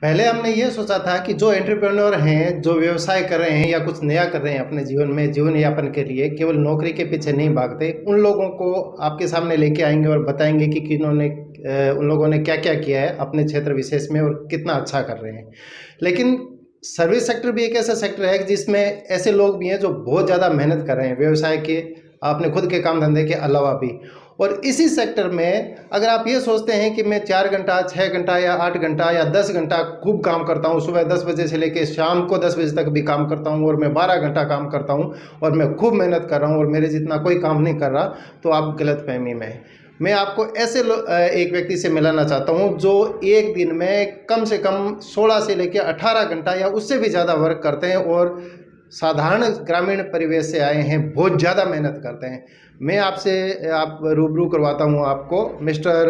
पहले हमने ये सोचा था कि जो एंटरप्रेन्योर हैं, जो व्यवसाय कर रहे हैं या कुछ नया कर रहे हैं अपने जीवन में जीवन यापन के लिए, केवल नौकरी के पीछे नहीं भागते, उन लोगों को आपके सामने लेके आएंगे और बताएंगे कि उन लोगों ने क्या क्या किया है अपने क्षेत्र विशेष में और कितना अच्छा कर रहे हैं। लेकिन सर्विस सेक्टर भी एक ऐसा सेक्टर है कि जिसमें ऐसे लोग भी हैं जो बहुत ज़्यादा मेहनत कर रहे हैं व्यवसाय के, अपने खुद के काम धंधे के अलावा भी। और इसी सेक्टर में अगर आप ये सोचते हैं कि मैं 4 घंटा 6 घंटा या 8 घंटा या 10 घंटा खूब काम करता हूँ, सुबह 10 बजे से लेकर शाम को 10 बजे तक भी काम करता हूँ और मैं 12 घंटा काम करता हूँ और मैं खूब मेहनत कर रहा हूँ और मेरे जितना कोई काम नहीं कर रहा, तो आप गलतफहमी में हैं। मैं आपको ऐसे एक व्यक्ति से मिलाना चाहता हूँ जो एक दिन में कम से कम 16 से लेकर 18 घंटा या उससे भी ज़्यादा वर्क करते हैं और साधारण ग्रामीण परिवेश से आए हैं, बहुत ज़्यादा मेहनत करते हैं। मैं आपसे आप रूबरू करवाता हूँ आपको मिस्टर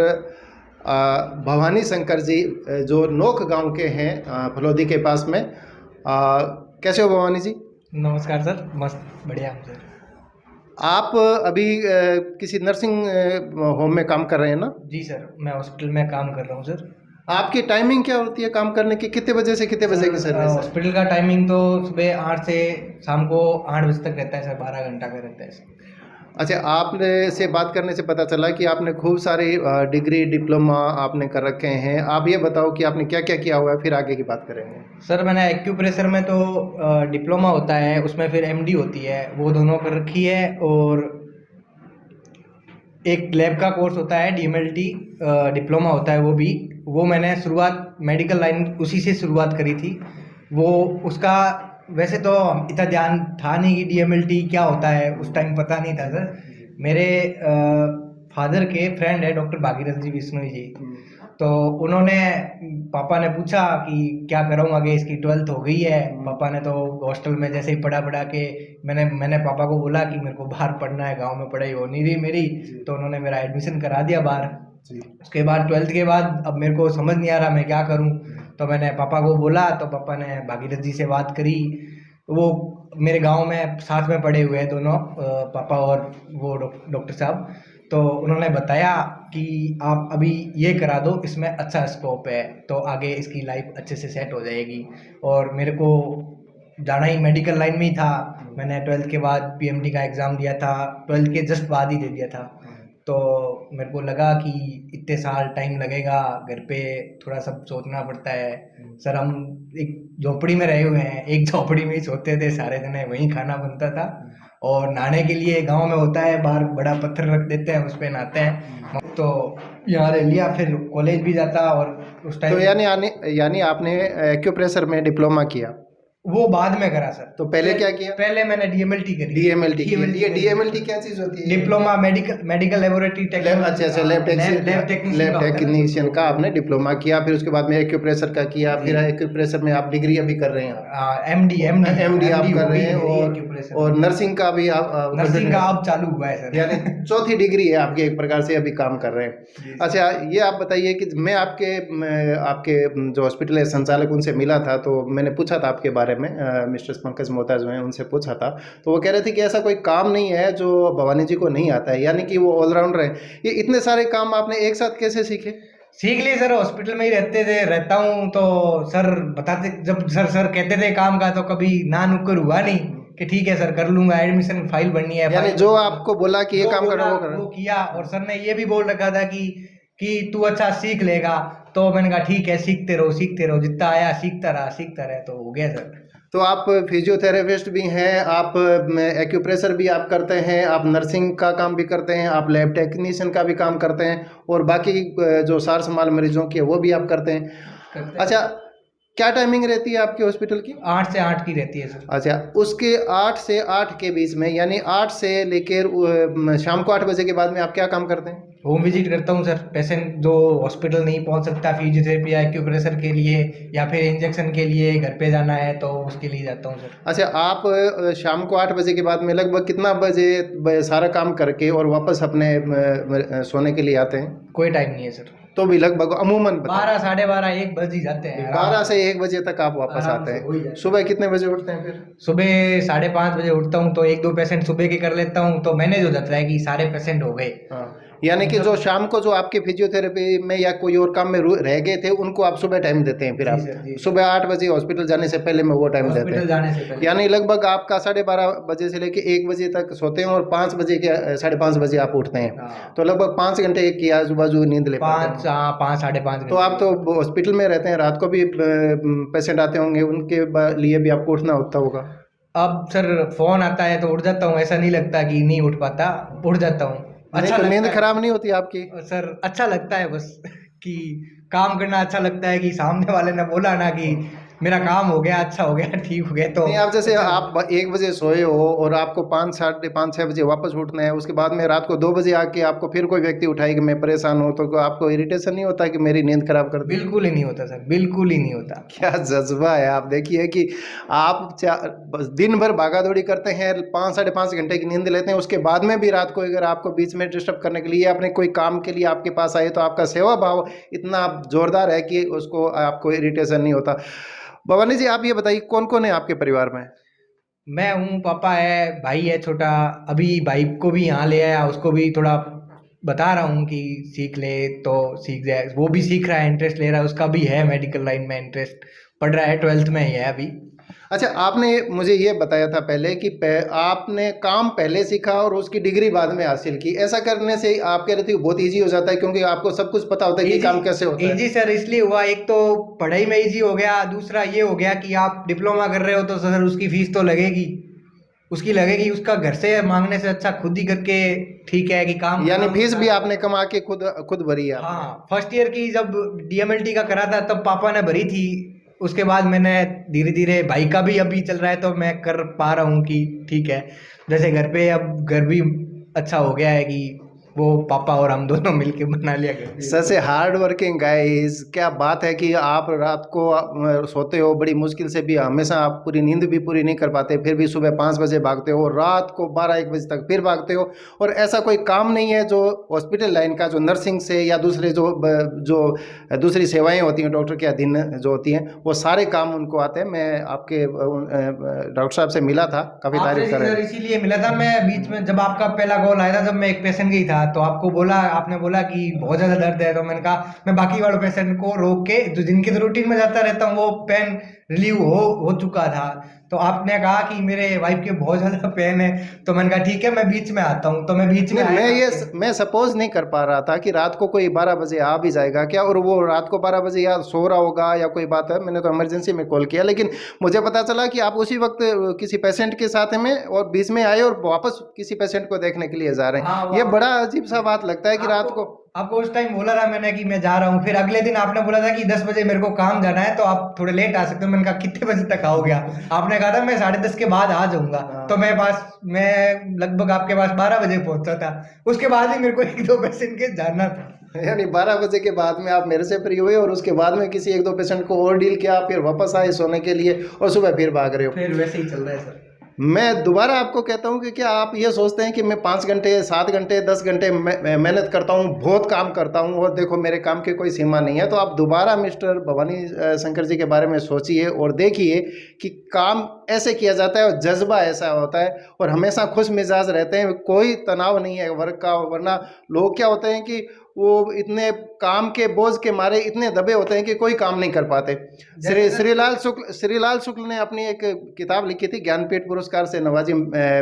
भवानी शंकर जी, जो नोक गांव के हैं, फलौदी के पास में। कैसे हो भवानी जी? नमस्कार सर, मस्त बढ़िया हूँ सर। आप अभी किसी नर्सिंग होम में काम कर रहे हैं ना? जी सर, मैं हॉस्पिटल में काम कर रहा हूँ सर। आपकी टाइमिंग क्या होती है काम करने की? कितने बजे से कितने बजे की सर सर्विस है? हॉस्पिटल का टाइमिंग तो सुबह 8 से शाम को 8 बजे तक रहता है सर, 12 घंटा का रहता है सर। अच्छा, आपने से बात करने से पता चला कि आपने खूब सारी डिग्री डिप्लोमा आपने कर रखे हैं। आप ये बताओ कि आपने क्या क्या किया हुआ है, फिर आगे की बात करेंगे। सर मैंने एक्यूप्रेशर में तो डिप्लोमा होता है, उसमें फिर एमडी होती है, वो दोनों कर रखी है। और एक लैब का कोर्स होता है डीएमएलटी, डिप्लोमा होता है वो मैंने शुरुआत मेडिकल लाइन उसी से शुरुआत करी थी। वो उसका वैसे तो इतना ध्यान था नहीं कि डीएमएलटी क्या होता है, उस टाइम पता नहीं था सर। मेरे फादर के फ्रेंड है डॉक्टर भागीरथ जी बिश्नोई जी, तो उन्होंने पापा ने पूछा कि क्या करूँ आगे, इसकी 12th हो गई है। पापा ने तो हॉस्टल में जैसे ही पढ़ा पढ़ा के मैंने पापा को बोला कि मेरे को बाहर पढ़ना है, गांव में पढ़ाई हो नहीं रही मेरी, तो उन्होंने मेरा एडमिशन करा दिया बाहर। उसके बाद 12th के बाद अब मेरे को समझ नहीं आ रहा मैं क्या करूं, तो मैंने पापा को बोला, तो पापा ने भागीरथ जी से बात करी। वो मेरे गांव में साथ में पढ़े हुए हैं दोनों, पापा और वो डॉक्टर साहब। तो उन्होंने बताया कि आप अभी ये करा दो, इसमें अच्छा स्कोप है, तो आगे इसकी लाइफ अच्छे से सेट हो जाएगी। और मेरे को जाना ही मेडिकल लाइन में ही था। मैंने 12th के बाद पीएमटी का एग्ज़ाम दिया था, 12th के जस्ट बाद ही दे दिया था। तो मेरे को लगा कि इतने साल टाइम लगेगा, घर पे थोड़ा सब सोचना पड़ता है। सर हम एक झोपड़ी में रहे हुए हैं, एक झोपड़ी में ही सोते थे सारे जने, वहीं खाना बनता था। और नहाने के लिए गांव में होता है, बाहर बड़ा पत्थर रख देते हैं, उस पे नहाते हैं। तो यहाँ रह लिया, फिर कॉलेज भी जाता। और उस तो टाइम यानी आपने एक्यूप्रेशर में डिप्लोमा किया? वो बाद में करा सर। तो पहले क्या किया? पहले मैंने डीएमएलटी करी। डीएमएलटी की? डीएमएलटी ये डीएमएलटी क्या चीज होती है? Diploma medical laboratory lab, technology. अच्छा अच्छा, टेक्नीशियन लैब का होता है ना। टेक्नीशियन का आपने डिप्लोमा किया, फिर उसके बाद में एक्यूप्रेशर का किया, फिर एक्यूप्रेशर में आप डिग्री अभी कर रहे हैं? एमडी एमडी एमडी आप कर रहे हैं, और नर्सिंग का भी आप नर्सिंग का अब चालू हुआ है सर। यानी चौथी डिग्री है आपकी, एक प्रकार से अभी काम कर रहे हैं। अच्छा, ये आप बताइए कि मैं आपके जो हॉस्पिटल है संचालक, उनसे मिला था, तो मैंने पूछा था आपके बारे में, मिस्टर पंकज मोहता जो हैं उनसे पूछा था, तो वो कह रहे थे कि ऐसा कोई काम नहीं है जो भवानी जी को नहीं आता है, यानी कि वो ऑलराउंडर है। ये इतने सारे काम आपने एक साथ कैसे सीखे? सीख लिए सर, हॉस्पिटल में ही रहता हूँ तो सर बताते, जब सर कहते थे काम का, तो कभी ना नुक्कर हुआ नहीं कि ठीक है सर कर लूंगा, एडमिशन फाइल बननी है, यानी जो आपको बोला कि ये काम करो वो किया। और सर ने ये भी बोल रखा था कि तू अच्छा सीख लेगा। तो मैंने कहा ठीक है, सीखते रहो, जितना आया सीखता रहा, तो हो गया सर। तो आप फिजियोथेरेपिस्ट भी हैं, आप एक्यूप्रेशर भी आप करते हैं, आप नर्सिंग का काम भी करते हैं, आप लैब टेक्नीशियन का भी काम करते हैं, और बाकी जो सार संभाल मरीजों की है वो भी आप करते हैं। अच्छा, क्या टाइमिंग रहती है आपके हॉस्पिटल की? 8 से 8 की रहती है सर। अच्छा, उसके 8 से 8 के बीच में, यानी 8 से लेकर शाम को 8 बजे के बाद में आप क्या काम करते हैं? होम विजिट करता हूँ सर, पेशेंट जो हॉस्पिटल नहीं पहुँच सकता फिजियोथेरेपी या एक्यूप्रेशर के लिए, या फिर इंजेक्शन के लिए घर पे जाना है, तो उसके लिए जाता हूँ सर। अच्छा, आप शाम को 8 बजे के बाद में लगभग कितना बजे सारा काम करके और वापस अपने सोने के लिए आते हैं? कोई टाइम नहीं है सर। तो भी लगभग अमूमन 12 12:30 1 बज ही जाते हैं। 12 से 1 बजे तक आप वापस आते हैं। सुबह कितने बजे उठते हैं फिर? सुबह 5:30 बजे उठता हूँ, तो 1 2 पेशेंट सुबह के कर लेता हूँ, तो मैनेज हो जाता है कि सारे पेशेंट हो गए। हाँ, यानी कि जो शाम को जो आपके फिजियोथेरेपी में या कोई और काम में रह गए थे उनको आप सुबह टाइम देते हैं, फिर जी आप सर, जी सुबह 8 बजे हॉस्पिटल जाने से पहले में वो टाइम देते हॉस्पिटल हैं। जाने से पहले। यानी लगभग आपका 12:30 बजे से लेके 1 बजे तक सोते हैं और 5 बजे के 5:30 बजे आप उठते हैं, हाँ, तो लगभग 5 घंटे की आजू बाजू नींद ले पाते पाँच, हैं। हाँ, 5 साढ़े 5 तो आप घंटे। तो हॉस्पिटल में रहते हैं, रात को भी पेशेंट आते होंगे, उनके लिए भी आपको उठना होता होगा। अब सर फ़ोन आता है तो उठ जाता हूँ, ऐसा नहीं लगता कि नहीं उठ पाता, उठ जाता हूँ। नहीं अच्छा तो नींद लगता है खराब नहीं होती आपकी? सर, अच्छा लगता है बस कि काम करना अच्छा लगता है, कि सामने वाले ने बोला ना कि मेरा काम हो गया, अच्छा हो गया, ठीक हो गया, तो नहीं, आप जैसे अच्छा आप 1 बजे सोए हो और आपको 5, साढ़े 5, 6 बजे वापस उठना है, उसके बाद में रात को 2 बजे आके आपको फिर कोई व्यक्ति उठाए कि मैं परेशान हूँ, तो आपको इरिटेशन नहीं होता कि मेरी नींद खराब कर दी? बिल्कुल ही नहीं होता सर, बिल्कुल ही नहीं होता। क्या जज्बा है! आप देखिए कि आप बस दिन भर भागा दौड़ी करते हैं, 5, साढ़े 5 घंटे की नींद लेते हैं, उसके बाद में भी रात को अगर आपको बीच में डिस्टर्ब करने के लिए या अपने कोई काम के लिए आपके पास आए, तो आपका सेवा भाव इतना जोरदार है कि उसको आपको इरिटेशन नहीं होता। भवानी जी, आप ये बताइए कौन कौन है आपके परिवार में? मैं हूँ, पापा है, भाई है छोटा, अभी भाई को भी यहाँ ले आया, उसको भी थोड़ा बता रहा हूँ कि सीख ले तो सीख जाए, वो भी सीख रहा है, इंटरेस्ट ले रहा है, उसका भी है मेडिकल लाइन में इंटरेस्ट, पढ़ रहा है, 12th में ही है अभी। अच्छा, आपने मुझे ये बताया था पहले कि आपने काम पहले सीखा और उसकी डिग्री बाद में हासिल की। ऐसा करने से आप कह रहे थे कि बहुत ईज़ी हो जाता है, क्योंकि आपको सब कुछ पता होता है कि इजी, काम कैसे होता है। इजी सर इसलिए हुआ, एक तो पढ़ाई में इजी हो गया, दूसरा ये हो गया कि आप डिप्लोमा कर रहे हो तो सर उसकी फीस तो लगेगी, उसकी लगेगी, उसका घर से मांगने से अच्छा खुद ही करके ठीक है कि काम यानी करना फीस भी पड़ता है। आपने कमा के खुद खुद भरी है आपने? हाँ, फर्स्ट ईयर की जब डीएमएलटी का करा था तब पापा ने भरी थी, उसके बाद मैंने धीरे धीरे, भाई का भी अभी चल रहा है तो मैं कर पा रहा हूँ कि ठीक है, जैसे घर पे अब घर भी अच्छा हो गया है कि वो पापा और हम दोनों मिलके बना लिया घर भी। सच से हार्ड वर्किंग गाइस, क्या बात है कि आप रात को सोते हो बड़ी मुश्किल से भी, हमेशा आप पूरी नींद भी पूरी नहीं कर पाते, फिर भी सुबह 5 बजे भागते हो, रात को 12-1 बजे तक फिर भागते हो। और ऐसा कोई काम नहीं है जो हॉस्पिटल लाइन का, जो नर्सिंग से या दूसरे जो दूसरी सेवाएं होती हैं डॉक्टर के अधीन जो होती हैं, वो सारे काम उनको आते हैं। मैं आपके डॉक्टर साहब से मिला था, काफ़ी आपसे तारीफ कर रहे सर थे। इसीलिए मिला था मैं, बीच में जब आपका पहला कॉल आया था जब मैं एक पेशेंट की था, तो आपको बोला, आपने बोला कि बहुत ज़्यादा दर्द है, तो मैंने कहा मैं बाकी वालों पेशेंट को रोक के, जो जिनके तो रूटीन में जाता रहता हूँ, वो पेन रिलीव हो चुका था, तो आपने कहा कि मेरे वाइफ के बहुत ज़्यादा पेन है, तो मैंने कहा ठीक है मैं बीच में आता हूँ, तो मैं बीच में नहीं, आया आपके। मैं सपोज नहीं कर पा रहा था कि रात को कोई 12 बजे आ भी जाएगा क्या, और वो रात को 12 बजे या सो रहा होगा या कोई बात है, मैंने तो इमरजेंसी में कॉल किया, लेकिन मुझे पता चला कि आप उसी वक्त किसी पेशेंट के साथ में और बीच में आए और वापस किसी पेशेंट को देखने के लिए जा रहे हाँ, हैं। वो ये बड़ा अजीब सा बात लगता है कि रात आपको को। आपको उस टाइम बोला था मैंने कि मैं जा रहा हूँ, फिर अगले दिन आपने बोला था कि 10 बजे मेरे को काम जाना है तो आप थोड़े लेट आ सकते हो, मैंने कहा कितने बजे तक आओगे आप? आपने कहा था मैं 10:30 के बाद आ जाऊंगा, हाँ। तो मैं लगभग आपके पास 12 बजे पहुंचा था, उसके बाद ही मेरे को 1-2 पेशेंट के जाना था। यानी 12 बजे के बाद में आप मेरे से फ्री हुए और उसके बाद में किसी 1-2 पेशेंट को और डील किया, फिर वापस आए सोने के लिए और सुबह फिर भाग रहे हो। फिर वैसे ही चल रहा है सर। मैं दोबारा आपको कहता हूँ कि क्या आप ये सोचते हैं कि मैं 5 घंटे 7 घंटे 10 घंटे मेहनत करता हूँ, बहुत काम करता हूँ और देखो मेरे काम की कोई सीमा नहीं है, तो आप दोबारा मिस्टर भवानी शंकर जी के बारे में सोचिए और देखिए कि काम ऐसे किया जाता है और जज्बा ऐसा होता है और हमेशा खुश मिजाज रहते हैं, कोई तनाव नहीं है वर्क का। वरना लोग क्या होते हैं कि वो इतने काम के बोझ के मारे इतने दबे होते हैं कि कोई काम नहीं कर पाते। श्रीलाल शुक्ल ने अपनी एक किताब लिखी थी, ज्ञानपीठ पुरस्कार से नवाजी,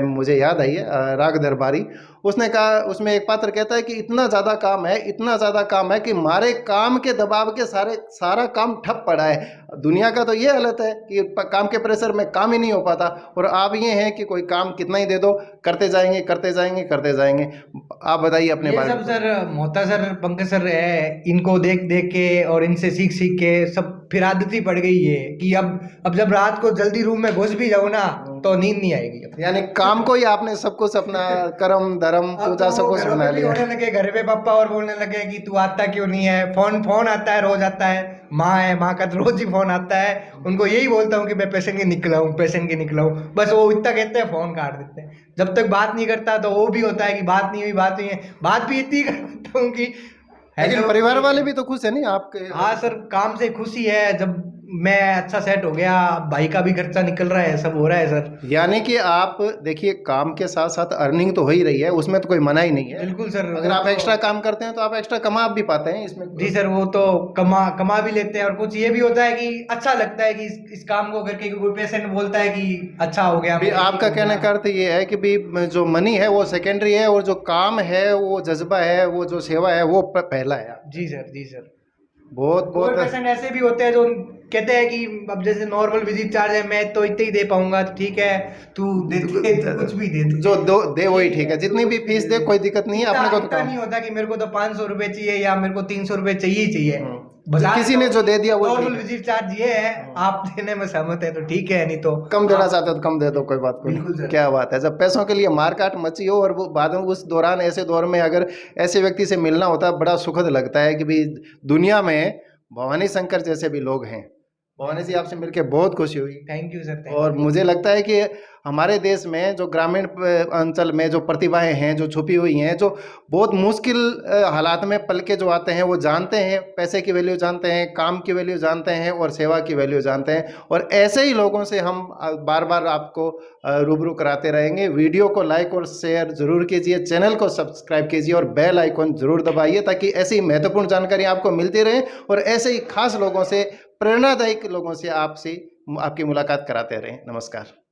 मुझे याद आई है, राग दरबारी। उसने कहा, उसमें एक पात्र कहता है कि इतना ज़्यादा काम है, इतना ज़्यादा काम है कि मारे काम के दबाव के सारा काम ठप पड़ा है। दुनिया का तो ये हालत है कि काम के प्रेशर में काम ही नहीं हो पाता, और आप ये हैं कि कोई काम कितना ही दे दो, करते जाएंगे करते जाएंगे करते जाएंगे। आप बताइए अपने ये बारे सब में। Sir Mohta sir, Pankaj sir है, इनको देख देख के और इनसे सीख सीख के सब फिर आदत ही पड़ गई है कि अब जब रात को जल्दी रूम में घुस भी जाऊँ ना तो नींद नहीं आएगी अब। यानी काम को ही आपने सब कुछ अपना कर्म धर्म अब पूजा तो सब कुछ घरों बना पे भी लिया। होने लगे, घर पे पापा और बोलने लगे कि तू आता क्यों नहीं है, फोन आता है, रोज आता है, माँ है, माँ का तो रोज ही फोन आता है, उनको यही बोलता हूँ कि मैं पेशेंट के निकला हूँ, पेशेंट के निकला हूँ, बस वो इतना कहते हैं फोन काट देते हैं। जब तक बात नहीं करता तो वो भी होता है कि बात नहीं हुई, बात हुई है, बात भी इतनी करता हूँ कि लेकिन हेलो। परिवार वाले भी तो खुश है नहीं आपके? हाँ सर, काम से खुशी है, जब मैं अच्छा सेट हो गया, भाई का भी खर्चा निकल रहा है, सब हो रहा है सर। यानी कि आप देखिए काम के साथ साथ अर्निंग तो हो ही रही है, उसमें तो कोई मना ही नहीं है। बिल्कुल सर, अगर वो आप तो एक्स्ट्रा काम करते हैं तो आप एक्स्ट्रा कमा भी पाते हैं इसमें। जी सर, वो तो कमा कमा भी लेते हैं, और कुछ ये भी होता है कि अच्छा लगता है कि इस काम को करके कोई पेशेंट बोलता है कि अच्छा हो गया, भी मेरे ठीक आपका हो कहने गया। का अर्थ ये है कि भी जो मनी है वो सेकेंडरी है और जो काम है, वो जज्बा है, वो जो सेवा है वो पहला है। जी सर, जी सर। बहुत कोई बहुत पेशेंट ऐसे भी होते हैं जो कहते हैं कि अब जैसे नॉर्मल विजिट चार्ज है, मैं तो इतने ही दे पाऊंगा, तो ठीक है, तू दे दे, तू कुछ भी दे दे, जो दो दे वही ठीक ठीक है, है, तू जितनी भी कुछ भी फीस दे दे दे। कोई दिक्कत नहीं है, इतना अपने को तो इतना काम। नहीं होता कि मेरे को तो 500 रुपए चाहिए या मेरे को 300 रुपए चाहिए ही चाहिए। जो किसी ने जो दे दिया वो नॉर्मल ठीक है। विजिट चार्ज ये है, आप देने में सहमत है तो ठीक है, नहीं तो कम देना आप चाहते हो तो कम दे दो, कोई बात बिल्कुल नहीं। सर। क्या बात है, जब पैसों के लिए मारकाट मची हो और वो बाद में उस दौरान ऐसे दौर में अगर ऐसे व्यक्ति से मिलना होता है, बड़ा सुखद लगता है कि भाई दुनिया में भवानी शंकर जैसे भी लोग हैं। भवानी जी आपसे मिलकर बहुत खुशी हुई। थैंक यू सर, थैंक और यू। मुझे लगता है कि हमारे देश में जो ग्रामीण अंचल में जो प्रतिभाएं हैं, जो छुपी हुई हैं, जो बहुत मुश्किल हालात में पल के जो आते हैं, वो जानते हैं पैसे की वैल्यू, जानते हैं काम की वैल्यू, जानते हैं और सेवा की वैल्यू जानते हैं। और ऐसे ही लोगों से हम बार बार आपको रूबरू कराते रहेंगे। वीडियो को लाइक और शेयर जरूर कीजिए, चैनल को सब्सक्राइब कीजिए और बेल आइकॉन जरूर दबाइए, ताकि ऐसी महत्वपूर्ण जानकारी आपको मिलती रहे और ऐसे ही खास लोगों से, प्रेरणादायक लोगों से आपकी मुलाकात कराते रहें। नमस्कार।